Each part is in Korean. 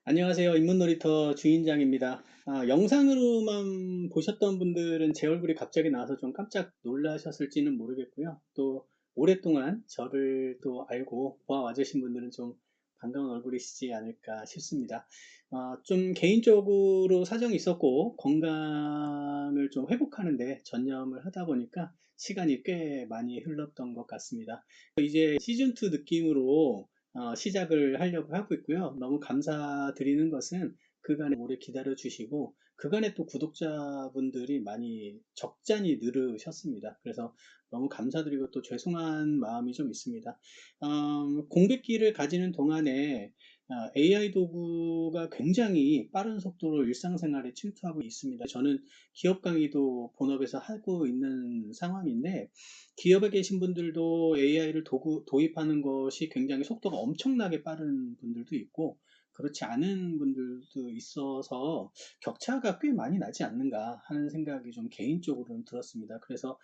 안녕하세요. 인문놀이터 주인장입니다. 영상으로만 보셨던 분들은 제 얼굴이 갑자기 나와서 좀 깜짝 놀라셨을지는 모르겠고요. 또 오랫동안 저를 또 알고 보아와 주신 분들은 좀 반가운 얼굴이시지 않을까 싶습니다. 좀 개인적으로 사정이 있었고 건강을 좀 회복하는데 전념을 하다 보니까 시간이 꽤 많이 흘렀던 것 같습니다. 이제 시즌2 느낌으로 시작을 하려고 하고 있고요. 너무 감사드리는 것은 그간에 오래 기다려 주시고 그간에 또 구독자분들이 많이 적잖이 늘으셨습니다. 그래서 너무 감사드리고 또 죄송한 마음이 좀 있습니다. 공백기를 가지는 동안에 AI 도구가 굉장히 빠른 속도로 일상생활에 침투하고 있습니다. 저는 기업 강의도 본업에서 하고 있는 상황인데 기업에 계신 분들도 AI를 도입하는 것이 굉장히 속도가 엄청나게 빠른 분들도 있고 그렇지 않은 분들도 있어서 격차가 꽤 많이 나지 않는가 하는 생각이 좀 개인적으로는 들었습니다. 그래서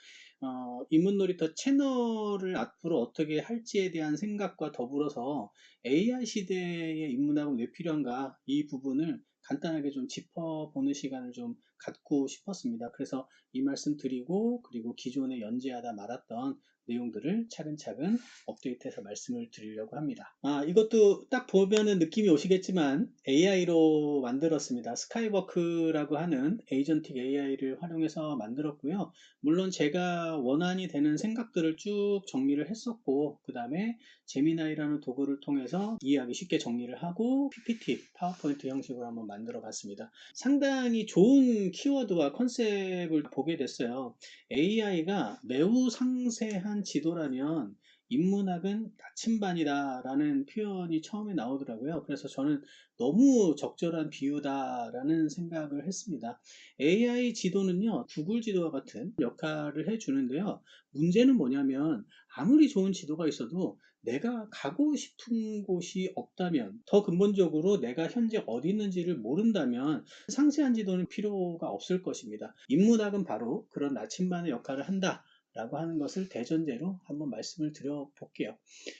인문놀이터 채널을 앞으로 어떻게 할지에 대한 생각과 더불어서 AI 시대에 인문학은 왜 필요한가 이 부분을 간단하게 좀 짚어보는 시간을 좀 갖고 싶었습니다. 그래서 이 말씀 드리고 그리고 기존에 연재하다 말았던 내용들을 차근차근 업데이트해서 말씀을 드리려고 합니다. 이것도 딱 보면은 느낌이 오시겠지만 AI로 만들었습니다. 스카이워크라고 하는 에이전틱 AI를 활용해서 만들었고요. 물론 제가 원안이 되는 생각들을 쭉 정리를 했었고 그 다음에 제미나이라는 도구를 통해서 이해하기 쉽게 정리를 하고 PPT, 파워포인트 형식으로 한번 만들어 봤습니다. 상당히 좋은 키워드와 컨셉을 보게 됐어요. AI가 매우 상세한 지도라면 인문학은 나침반이다 라는 표현이 처음에 나오더라고요. 그래서 저는 너무 적절한 비유다라는 생각을 했습니다. AI 지도는요, 구글 지도와 같은 역할을 해주는데요. 문제는 뭐냐면 아무리 좋은 지도가 있어도 내가 가고 싶은 곳이 없다면, 더 근본적으로 내가 현재 어디 있는지를 모른다면 상세한 지도는 필요가 없을 것입니다. 인문학은 바로 그런 나침반의 역할을 한다 라고 하는 것을 대전제로 한번 말씀을 드려볼게요.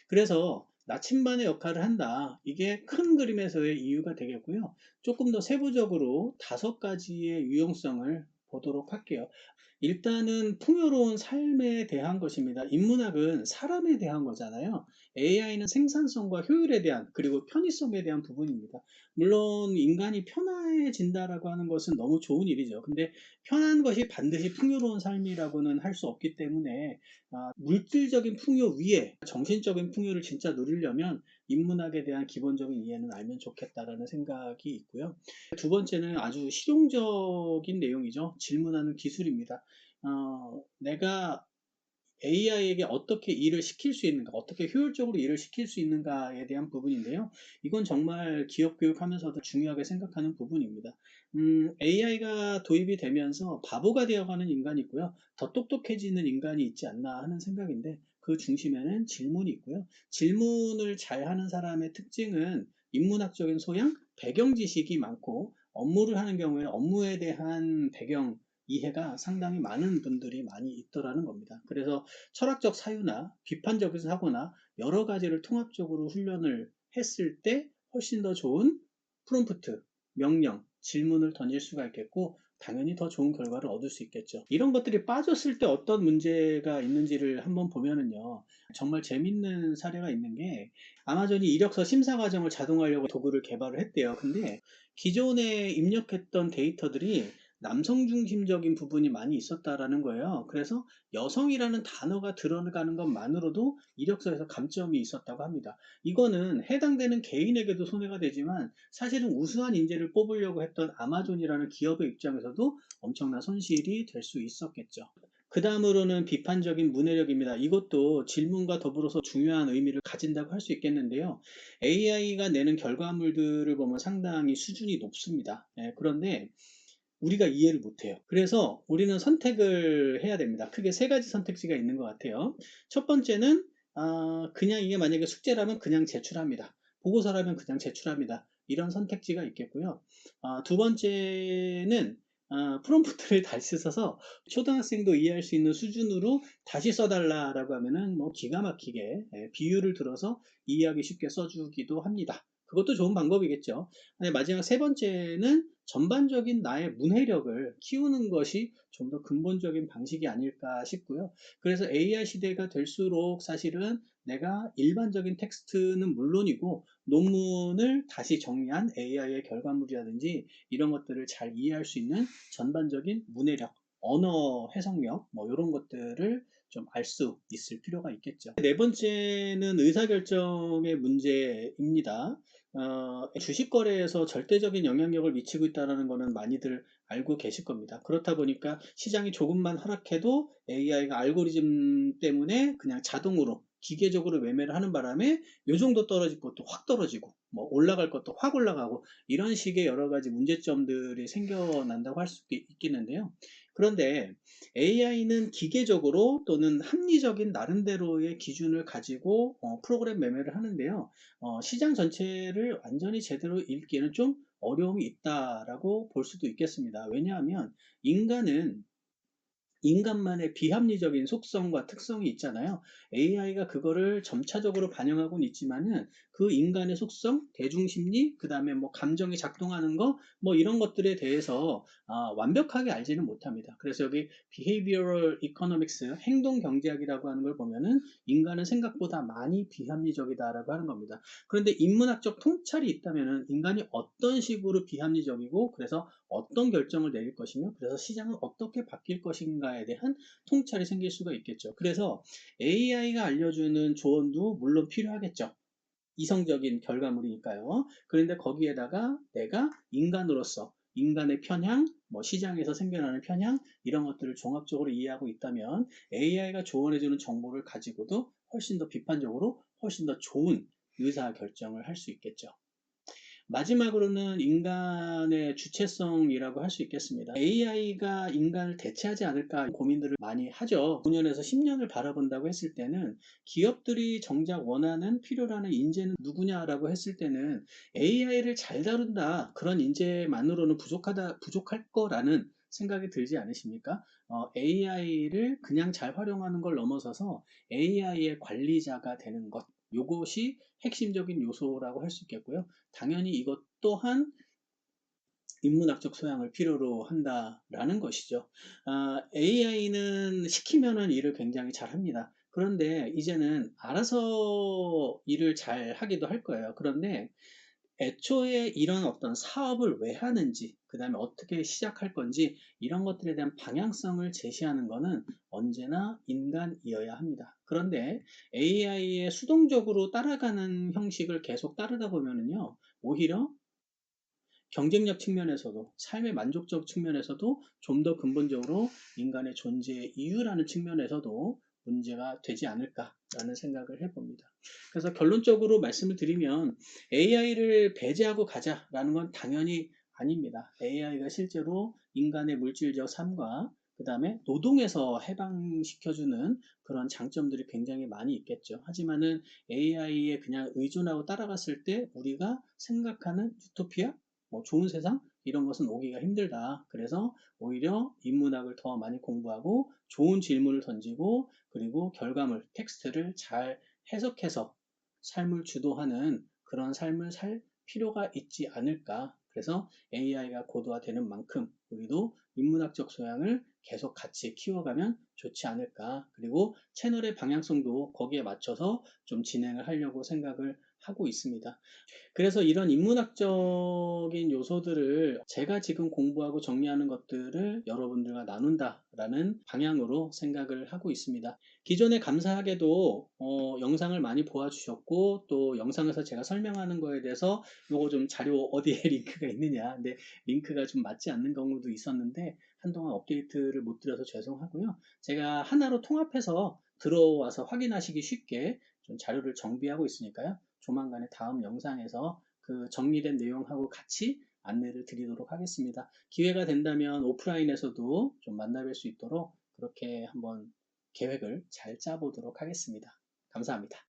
그래서 나침반의 역할을 한다. 이게 큰 그림에서의 이유가 되겠고요. 조금 더 세부적으로 5가지의 유용성을 보도록 할게요. 일단은 풍요로운 삶에 대한 것입니다. 인문학은 사람에 대한 거잖아요. AI는 생산성과 효율에 대한 그리고 편의성에 대한 부분입니다. 물론 인간이 편해진다라고 하는 것은 너무 좋은 일이죠. 근데 편한 것이 반드시 풍요로운 삶이라고는 할 수 없기 때문에 물질적인 풍요 위에 정신적인 풍요를 진짜 누리려면 인문학에 대한 기본적인 이해는 알면 좋겠다라는 생각이 있고요. 두 번째는 아주 실용적인 내용이죠. 질문하는 기술입니다. 내가 AI에게 어떻게 일을 시킬 수 있는가, 어떻게 효율적으로 일을 시킬 수 있는가에 대한 부분인데요. 이건 정말 기업 교육하면서도 중요하게 생각하는 부분입니다. AI가 도입이 되면서 바보가 되어가는 인간이 있고요. 더 똑똑해지는 인간이 있지 않나 하는 생각인데 그 중심에는 질문이 있고요. 질문을 잘하는 사람의 특징은 인문학적인 소양, 배경 지식이 많고 업무를 하는 경우에 업무에 대한 배경 이해가 상당히 많은 분들이 많이 있더라는 겁니다. 그래서 철학적 사유나 비판적인 사고나 여러 가지를 통합적으로 훈련을 했을 때 훨씬 더 좋은 프롬프트, 명령, 질문을 던질 수가 있겠고 당연히 더 좋은 결과를 얻을 수 있겠죠. 이런 것들이 빠졌을 때 어떤 문제가 있는지를 한번 보면은요. 정말 재밌는 사례가 있는 게 아마존이 이력서 심사 과정을 자동화하려고 도구를 개발을 했대요. 근데 기존에 입력했던 데이터들이 남성 중심적인 부분이 많이 있었다라는 거예요. 그래서 여성이라는 단어가 들어가는 것만으로도 이력서에서 감점이 있었다고 합니다. 이거는 해당되는 개인에게도 손해가 되지만 사실은 우수한 인재를 뽑으려고 했던 아마존이라는 기업의 입장에서도 엄청난 손실이 될 수 있었겠죠. 그 다음으로는 비판적인 문해력입니다. 이것도 질문과 더불어서 중요한 의미를 가진다고 할 수 있겠는데요. AI가 내는 결과물들을 보면 상당히 수준이 높습니다. 그런데 우리가 이해를 못해요. 그래서 우리는 선택을 해야 됩니다. 크게 3가지 선택지가 있는 것 같아요. 첫 번째는 그냥 이게 만약에 숙제라면 그냥 제출합니다. 보고서라면 그냥 제출합니다. 이런 선택지가 있겠고요. 두 번째는 프롬프트를 다시 써서 초등학생도 이해할 수 있는 수준으로 다시 써달라라고 하면은 뭐 기가 막히게 비유를 들어서 이해하기 쉽게 써주기도 합니다. 그것도 좋은 방법이겠죠. 근데 마지막 세 번째는 전반적인 나의 문해력을 키우는 것이 좀 더 근본적인 방식이 아닐까 싶고요. 그래서 AI 시대가 될수록 사실은 내가 일반적인 텍스트는 물론이고 논문을 다시 정리한 AI의 결과물이라든지 이런 것들을 잘 이해할 수 있는 전반적인 문해력, 언어 해석력 뭐 이런 것들을 좀 알 수 있을 필요가 있겠죠. 네 번째는 의사결정의 문제입니다. 주식 거래에서 절대적인 영향력을 미치고 있다는 것은 많이들 알고 계실 겁니다. 그렇다 보니까 시장이 조금만 하락해도 AI가 알고리즘 때문에 그냥 자동으로 기계적으로 매매를 하는 바람에 요 정도 떨어질 것도 확 떨어지고 뭐 올라갈 것도 확 올라가고 이런 식의 여러 가지 문제점들이 생겨난다고 할 수 있겠는데요. 그런데 AI는 기계적으로 또는 합리적인 나름대로의 기준을 가지고 프로그램 매매를 하는데요. 시장 전체를 완전히 제대로 읽기에는 좀 어려움이 있다라고 볼 수도 있겠습니다. 왜냐하면 인간은 인간만의 비합리적인 속성과 특성이 있잖아요. AI가 그거를 점차적으로 반영하고는 있지만은 그 인간의 속성, 대중심리, 그 다음에 뭐 감정이 작동하는 거, 뭐 이런 것들에 대해서 완벽하게 알지는 못합니다. 그래서 여기 behavioral economics, 행동 경제학이라고 하는 걸 보면은 인간은 생각보다 많이 비합리적이다라고 하는 겁니다. 그런데 인문학적 통찰이 있다면은 인간이 어떤 식으로 비합리적이고 그래서 어떤 결정을 내릴 것이며 그래서 시장은 어떻게 바뀔 것인가에 대한 통찰이 생길 수가 있겠죠. 그래서 AI가 알려주는 조언도 물론 필요하겠죠. 이성적인 결과물이니까요. 그런데 거기에다가 내가 인간으로서 인간의 편향, 뭐 시장에서 생겨나는 편향 이런 것들을 종합적으로 이해하고 있다면 AI가 조언해주는 정보를 가지고도 훨씬 더 비판적으로 훨씬 더 좋은 의사 결정을 할 수 있겠죠. 마지막으로는 인간의 주체성이라고 할 수 있겠습니다. AI가 인간을 대체하지 않을까 고민들을 많이 하죠. 5년에서 10년을 바라본다고 했을 때는 기업들이 정작 원하는 필요로 하는 인재는 누구냐라고 했을 때는 AI를 잘 다룬다 그런 인재만으로는 부족할 거라는 생각이 들지 않으십니까? AI를 그냥 잘 활용하는 걸 넘어서서 AI의 관리자가 되는 것 요것이 핵심적인 요소라고 할 수 있겠고요. 당연히 이것 또한 인문학적 소양을 필요로 한다라는 것이죠. AI는 시키면은 일을 굉장히 잘 합니다. 그런데 이제는 알아서 일을 잘 하기도 할 거예요. 그런데 애초에 이런 어떤 사업을 왜 하는지, 그 다음에 어떻게 시작할 건지, 이런 것들에 대한 방향성을 제시하는 것은 언제나 인간이어야 합니다. 그런데 AI에 수동적으로 따라가는 형식을 계속 따르다 보면은요, 오히려 경쟁력 측면에서도 삶의 만족적 측면에서도 좀 더 근본적으로 인간의 존재의 이유라는 측면에서도 문제가 되지 않을까라는 생각을 해봅니다. 그래서 결론적으로 말씀을 드리면 AI를 배제하고 가자라는 건 당연히 아닙니다. AI가 실제로 인간의 물질적 삶과 그 다음에 노동에서 해방시켜주는 그런 장점들이 굉장히 많이 있겠죠. 하지만은 AI에 그냥 의존하고 따라갔을 때 우리가 생각하는 유토피아 뭐 좋은 세상 이런 것은 오기가 힘들다. 그래서 오히려 인문학을 더 많이 공부하고 좋은 질문을 던지고 그리고 결과물, 텍스트를 잘 해석해서 삶을 주도하는 그런 삶을 살 필요가 있지 않을까. 그래서 AI가 고도화되는 만큼 우리도 인문학적 소양을 계속 같이 키워가면 좋지 않을까. 그리고 채널의 방향성도 거기에 맞춰서 좀 진행을 하려고 생각을 하고 있습니다. 그래서 이런 인문학적인 요소들을 제가 지금 공부하고 정리하는 것들을 여러분들과 나눈다라는 방향으로 생각을 하고 있습니다. 기존에 감사하게도 영상을 많이 보아주셨고 또 영상에서 제가 설명하는 거에 대해서 요거 좀 자료 어디에 링크가 있느냐 근데 링크가 좀 맞지 않는 경우도 있었는데 한동안 업데이트를 못 드려서 죄송하고요. 제가 하나로 통합해서 들어와서 확인하시기 쉽게 좀 자료를 정비하고 있으니까요. 조만간에 다음 영상에서 그 정리된 내용하고 같이 안내를 드리도록 하겠습니다. 기회가 된다면 오프라인에서도 좀 만나뵐 수 있도록 그렇게 한번 계획을 잘 짜보도록 하겠습니다. 감사합니다.